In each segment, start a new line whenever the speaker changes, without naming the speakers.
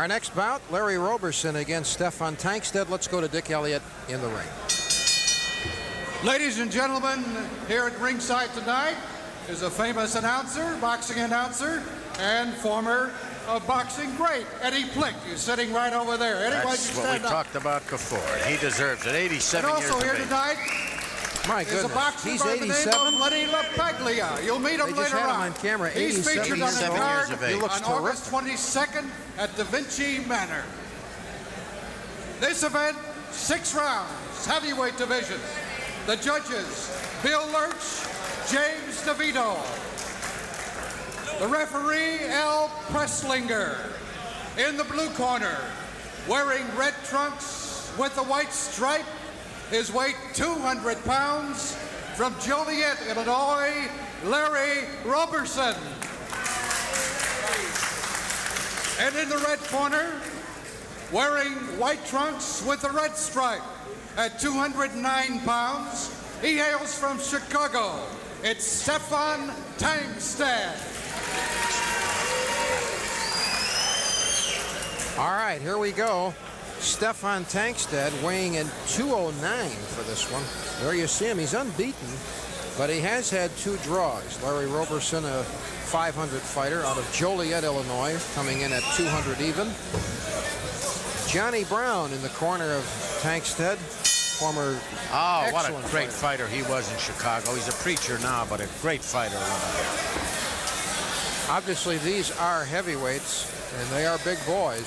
Our next bout, Larry Roberson against Steffan Tangstad. Let's go to Dick Elliott in the ring.
Ladies and gentlemen, here at ringside tonight is a famous announcer, boxing announcer, and former boxing great, Eddie Plick, is sitting right over there. Eddie, why don't you stand up?
That's what we talked about before. He deserves it. 87 years of age.
And also here tonight
My
is
goodness,
a boxer
he's
by the
87.
name of Lenny LaPaglia. You'll meet him
They just
later
had him
on.
on camera,
He's
87
featured on the
years old.
card
He
looks
on August 22nd at Da Vinci Manor. This event, 6 rounds, heavyweight division. The judges, Bill Lurch, James DeVito. The referee, Al Presslinger. In the blue corner, wearing red trunks with the white stripe, his weight 200 pounds, from Joliet, Illinois, Larry Roberson. And in the red corner, wearing white trunks with the red stripe, at 209 pounds, he hails from Chicago. It's Steffan Tangstad.
All right, here we go. Steffan Tangstad weighing in 209 for this one. There you see him. He's unbeaten, but he has had 2 draws. Larry Roberson, a 500 fighter out of Joliet, Illinois, coming in at 200 even. Johnny Brown in the corner of Tangstad, former
what a great fighter he was in Chicago. He's a preacher now, but a great fighter.
Obviously, these are heavyweights, and they are big boys.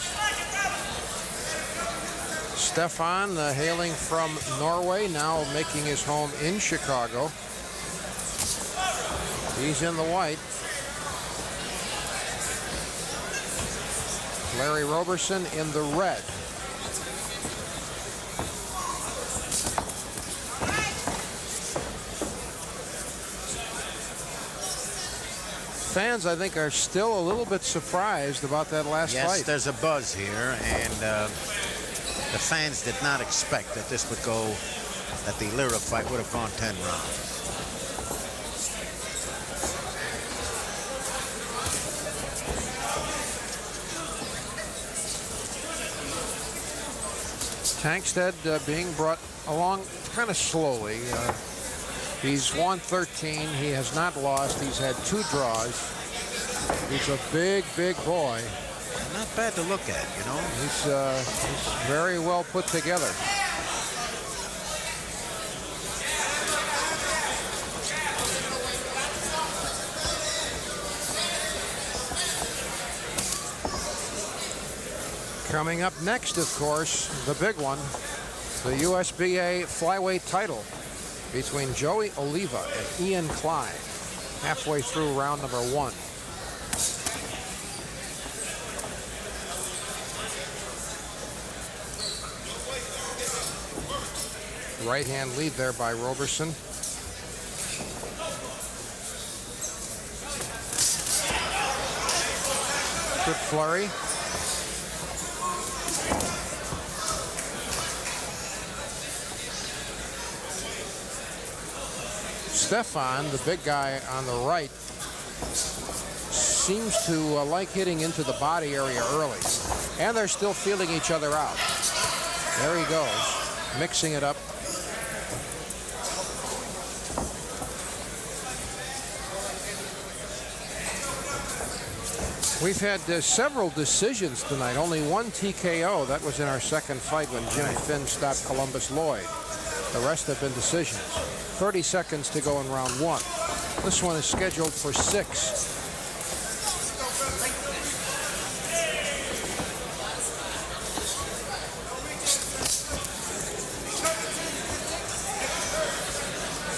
Steffan, hailing from Norway, now making his home in Chicago. He's in the white. Larry Roberson in the red. Fans, I think, are still a little bit surprised about that last fight.
Yes, there's a buzz here, and the fans did not expect that this would go, that the Lira fight would have gone 10 rounds.
Tangstad being brought along kind of slowly. He's won 13. He has not lost. He's had 2 draws. He's a big, big boy.
Not bad to look at, you know.
He's very well put together. Coming up next, of course, the big one, the USBA flyweight title between Joey Oliva and Ian Clyde, halfway through round number 1. Right hand lead there by Roberson. Good flurry. Steffan, the big guy on the right, seems to like hitting into the body area early. And they're still feeling each other out. There he goes, mixing it up. We've had several decisions tonight. Only 1 TKO. That was in our second fight when Jimmy Finn stopped Columbus Lloyd. The rest have been decisions. 30 seconds to go in round 1. This one is scheduled for 6.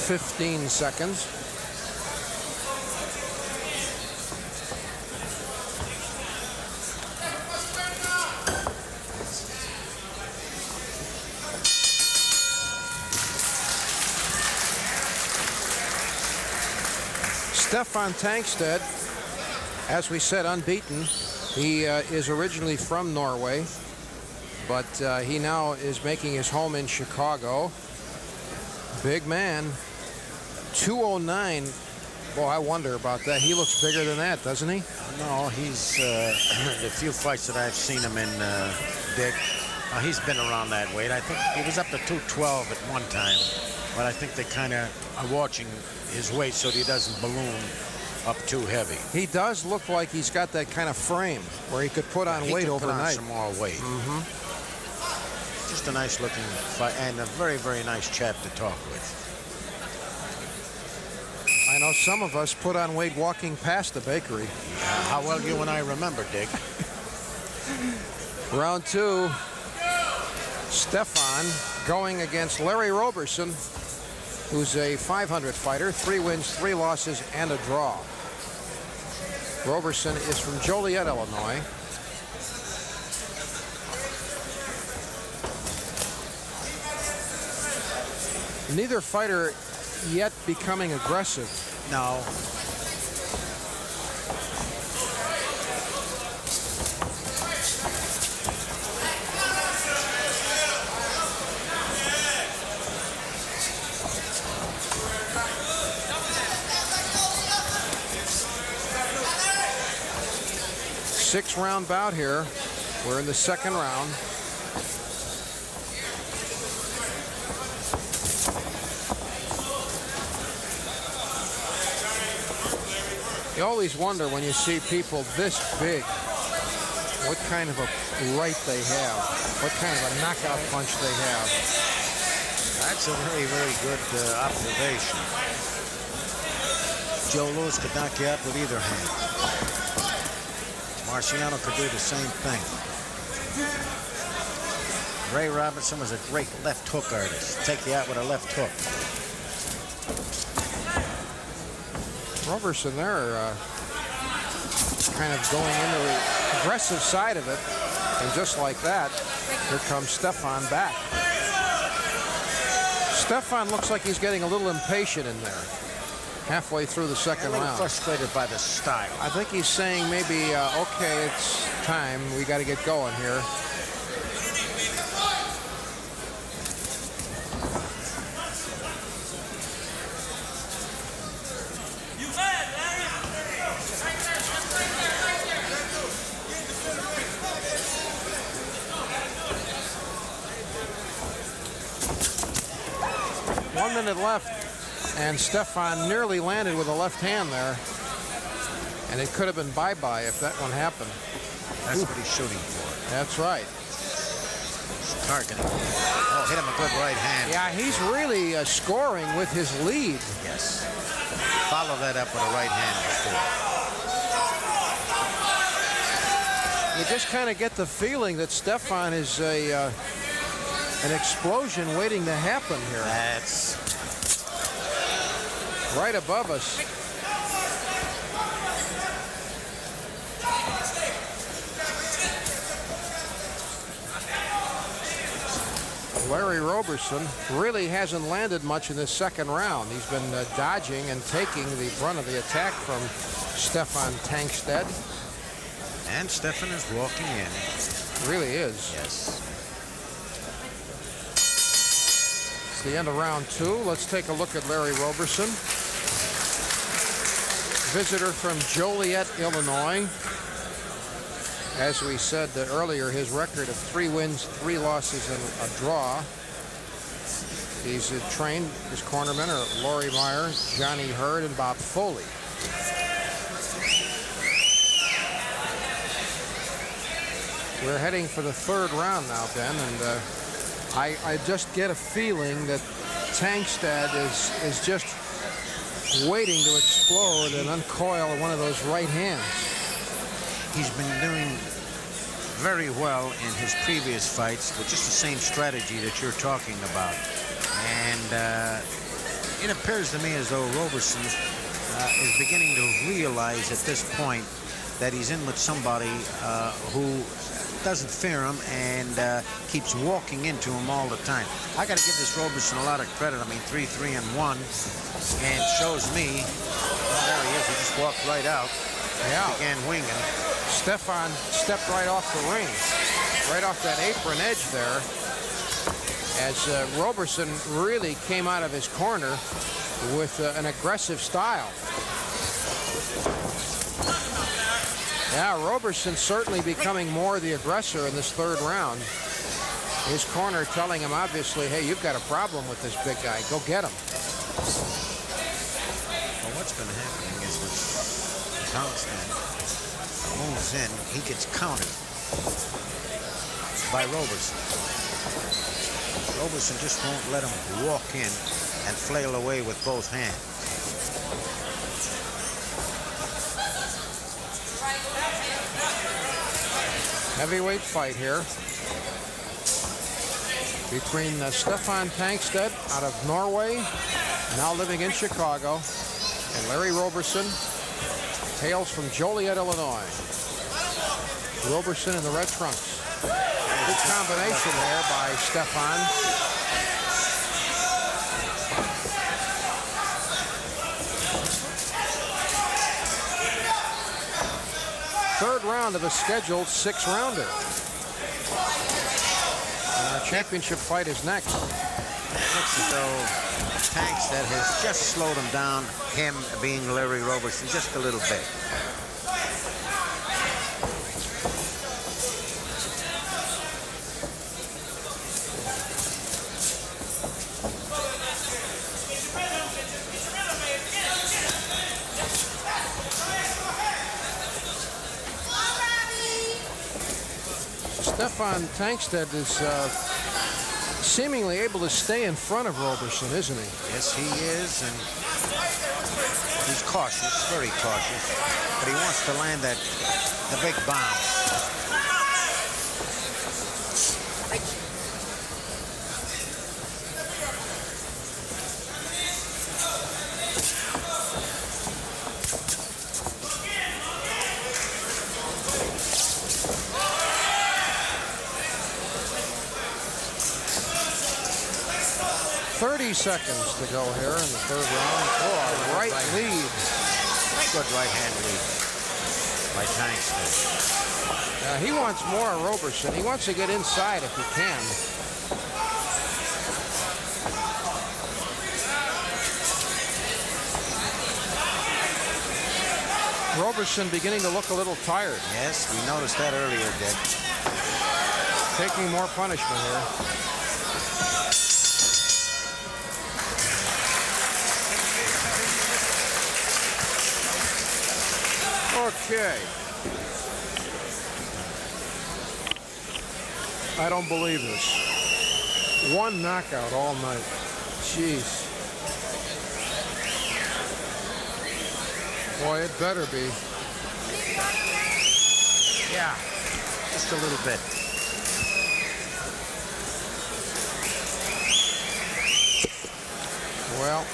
"15 seconds. Steffan Tangstad, as we said, unbeaten. He is originally from Norway, but he now is making his home in Chicago. Big man, 209 Boy, I wonder about that. He looks bigger than that, doesn't he?
No, he's the few fights that I've seen him in, Dick. He's been around that weight. I think he was up to 212 at one time, but I think they kind of are watching his weight so that he doesn't balloon up too heavy.
He does look like he's got that kind of frame where he could put on weight overnight.
Some more weight. Just a nice looking fight and a very, very nice chap to talk with.
I know some of us put on weight walking past the bakery.
How well you and I remember, Dick.
Round 2. Steffan going against Larry Roberson, who's a 500 fighter, 3 wins, 3 losses, and a draw. Roberson is from Joliet, Illinois. Neither fighter yet becoming aggressive.
No.
Six-round bout here. We're in the second round. You always wonder when you see people this big, what kind of a right they have, what kind of a knockout punch they have.
That's a very, very good observation. Joe Louis could knock you out with either hand. Marciano could do the same thing. Ray Robinson was a great left hook artist. Take you out with a left hook.
Roberson there kind of going into the aggressive side of it. And just like that, here comes Steffan back. Steffan looks like he's getting a little impatient in there. Halfway through the second round.
Frustrated by the style.
I think he's saying maybe, okay, it's time. We got to get going here. One minute left. And Steffan nearly landed with a left hand there. And it could have been bye-bye if that one happened.
That's what he's shooting for.
That's right.
He's targeting. Oh, hit him a good right hand.
Yeah, he's really scoring with his lead.
Yes. Follow that up with a right hand before.
You just kind of get the feeling that Steffan is an explosion waiting to happen here.
That's
right above us. Larry Roberson really hasn't landed much in this second round. He's been dodging and taking the brunt of the attack from Steffan Tangstad.
And Steffan is walking in.
Really is.
Yes.
It's the end of round 2. Let's take a look at Larry Roberson. Visitor from Joliet, Illinois. As we said earlier, his record of 3 wins, 3 losses, and a draw. He's trained, his cornermen are Laurie Meyer, Johnny Hurd, and Bob Foley. We're heading for the third round now, Ben, and I just get a feeling that Tangstad is just waiting to explode and uncoil one of those right hands.
He's been doing very well in his previous fights with just the same strategy that you're talking about. And it appears to me as though Roberson is beginning to realize at this point that he's in with somebody who doesn't fear him and keeps walking into him all the time. I got to give this Roberson a lot of credit. I mean, 3-3-1, and shows me, there he is, he just walked right out.
Yeah.
Began winging.
Steffan stepped right off the ring, right off that apron edge there, as Roberson really came out of his corner with an aggressive style. Yeah, Roberson certainly becoming more the aggressor in this third round. His corner telling him, obviously, hey, you've got a problem with this big guy. Go get him.
Well, what's been happening is with Tangstad moves in, he gets countered by Roberson. Roberson just won't let him walk in and flail away with both hands.
Heavyweight fight here between Steffan Tangstad out of Norway, now living in Chicago, and Larry Roberson, hails from Joliet, Illinois. Roberson in the red trunks. Good combination there by Steffan. Third round of a scheduled 6-rounder. Our championship fight is next.
Looks as though Tangstad has just slowed him down, him being Larry Roberson, just a little bit.
Steffan Tangstad is seemingly able to stay in front of Roberson, isn't he?
Yes, he is, and he's cautious, very cautious, but he wants to land the big bomb.
30 seconds to go here in the third round. Oh, a right lead.
Good right hand lead by Tangstad.
He wants more of Roberson. He wants to get inside if he can. Roberson beginning to look a little tired.
Yes, we noticed that earlier, Dick.
Taking more punishment here. Okay. I don't believe this. One knockout all night. Jeez. Boy, it better be.
Yeah, just a little bit.
Well,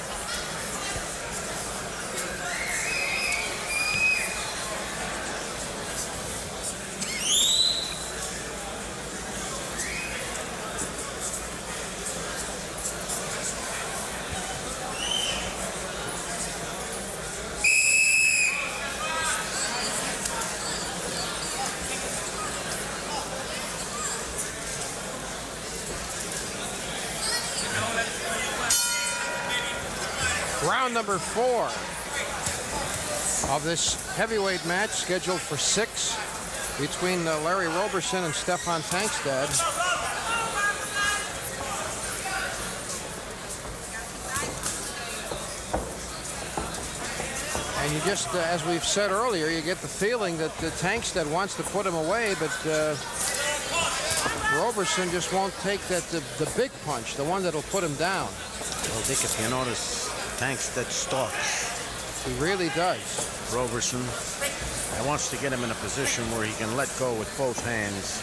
round number 4 of this heavyweight match, scheduled for 6 between Larry Roberson and Steffan Tangstad. And you just, as we've said earlier, you get the feeling that Tangstad wants to put him away, but Roberson just won't take the big punch, the one that'll put him down.
Well, Dick, if you notice, Tangstad stalks.
He really does.
Roberson and wants to get him in a position where he can let go with both hands.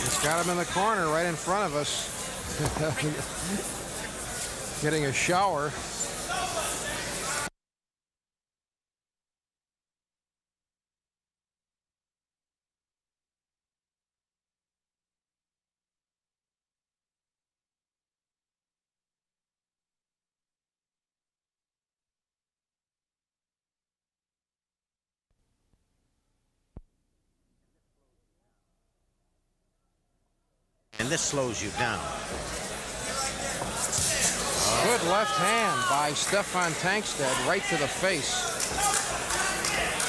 He's got him in the corner right in front of us. Getting a shower.
And this slows you down.
Good left hand by Steffan Tangstad right to the face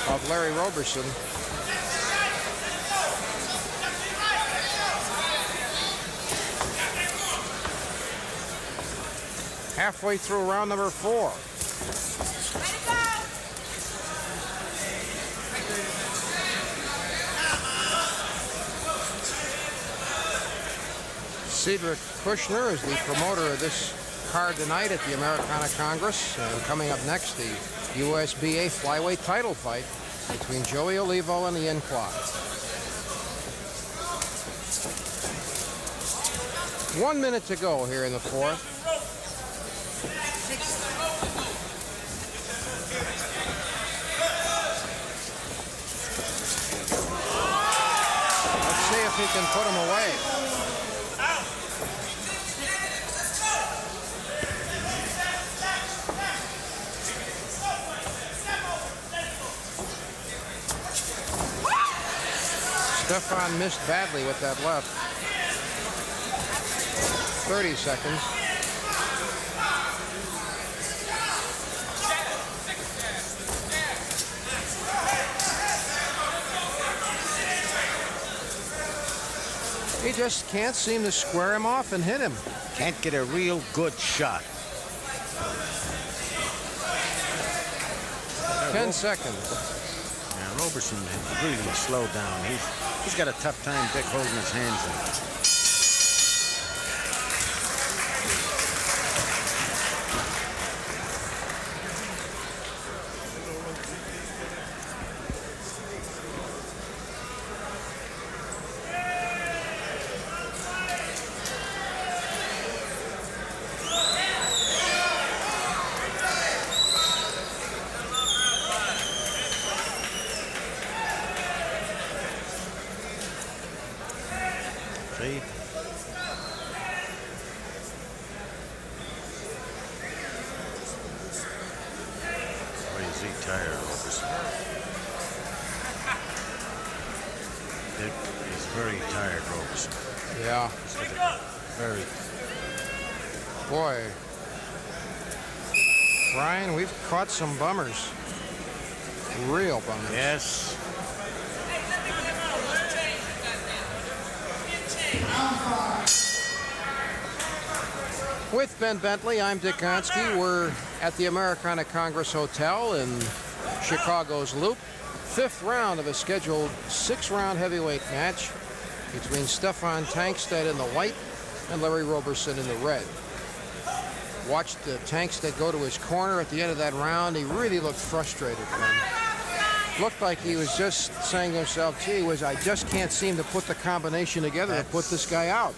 of Larry Roberson. Halfway through round number 4. Cedric Kushner is the promoter of this card tonight at the Americana Congress. And coming up next, the USBA flyweight title fight between Joey Olivo and Ian Clark. 1 minute to go here in the 4th. Let's see if he can put him away. Steffan missed badly with that left. 30 seconds. He just can't seem to square him off and hit him.
Can't get a real good shot.
10 seconds.
Yeah, Roberson has really slowed down. He's got a tough time, Dick, holding his hands in. See? Boy, is he tired, Roberson. Dick is very tired, Roberson.
Yeah.
Very.
Boy. Brian, we've caught some bummers. Real bummers.
Yes.
With Ben Bentley, I'm Dick Gonski. We're at the Americana Congress Hotel in Chicago's Loop. 5th round of a scheduled 6-round heavyweight match between Steffan Tangstad in the white and Larry Roberson in the red. Watched Tangstad go to his corner at the end of that round. He really looked frustrated, Ben. Looked like he was just saying to himself, gee whiz, I just can't seem to put the combination together to put this guy out.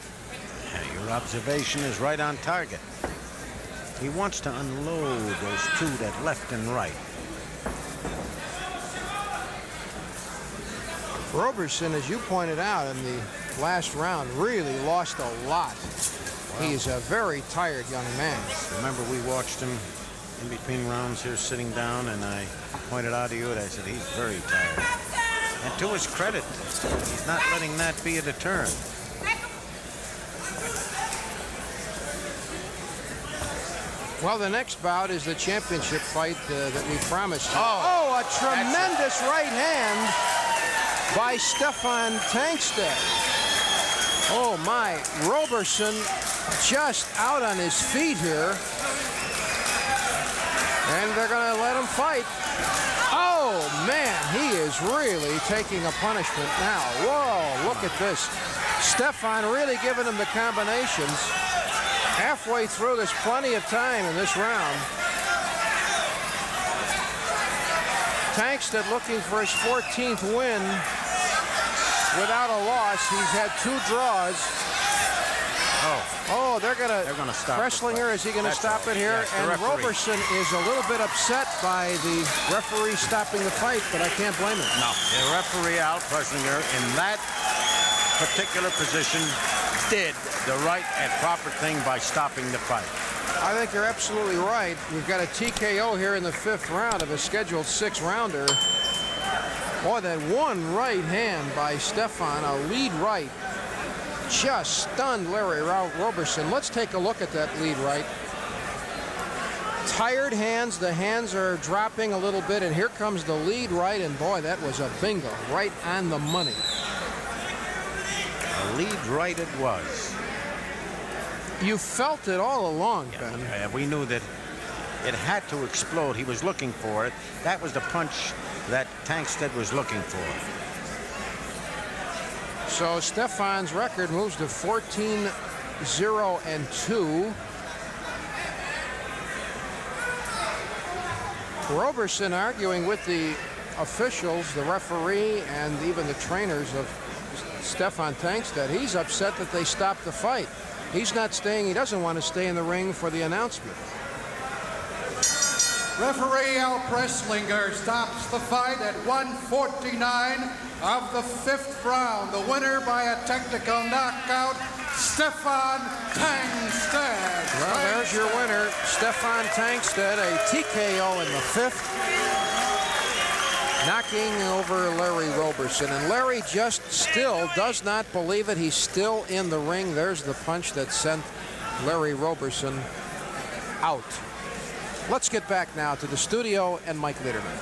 Your observation is right on target. He wants to unload those two, that left and right.
Roberson, as you pointed out in the last round, really lost a lot. Well, he's a very tired young man.
Remember, we watched him in between rounds here sitting down, and I pointed out to you, and I said, he's very tired. And to his credit, he's not letting that be a deterrent.
Well, the next bout is the championship fight that we promised.
Oh,
a tremendous right hand by Steffan Tangstad. Oh, my. Roberson just out on his feet here. And they're going to let him fight. Oh, man, he is really taking a punishment now. Whoa, look at this. Steffan really giving him the combinations. Halfway through, there's plenty of time in this round. Tangstad looking for his 14th win without a loss. He's had 2 draws. Oh, they're gonna stop. Presslinger, is he gonna stop it here?
Yes,
and Roberson is a little bit upset by the referee stopping the fight, but I can't blame him.
No, the referee Al Presslinger in that particular position did the right and proper thing by stopping the fight.
I think you're absolutely right. We've got a TKO here in the 5th round of a scheduled 6-rounder. Boy, that one right hand by Steffan, a lead right, just stunned Larry Roberson. Let's take a look at that lead right. Tired hands. The hands are dropping a little bit, and here comes the lead right, and boy, that was a bingo. Right on the money.
A lead right it was.
You felt it all along, Ben.
Yeah, we knew that it had to explode. He was looking for it. That was the punch that Tangstad was looking for.
So Steffan's record moves to 14-0-2. Roberson arguing with the officials, the referee, and even the trainers of Steffan Tangstad. He's upset that they stopped the fight. He's not staying. He doesn't want to stay in the ring for the announcement.
Referee Al Presslinger stops the fight at 1:49 of the 5th round. The winner by a technical knockout, Steffan Tangstad.
Well, there's your winner, Steffan Tangstad, a TKO in the 5th, knocking over Larry Roberson. And Larry just still does not believe it. He's still in the ring. There's the punch that sent Larry Roberson out. Let's get back now to the studio and Mike Litterman.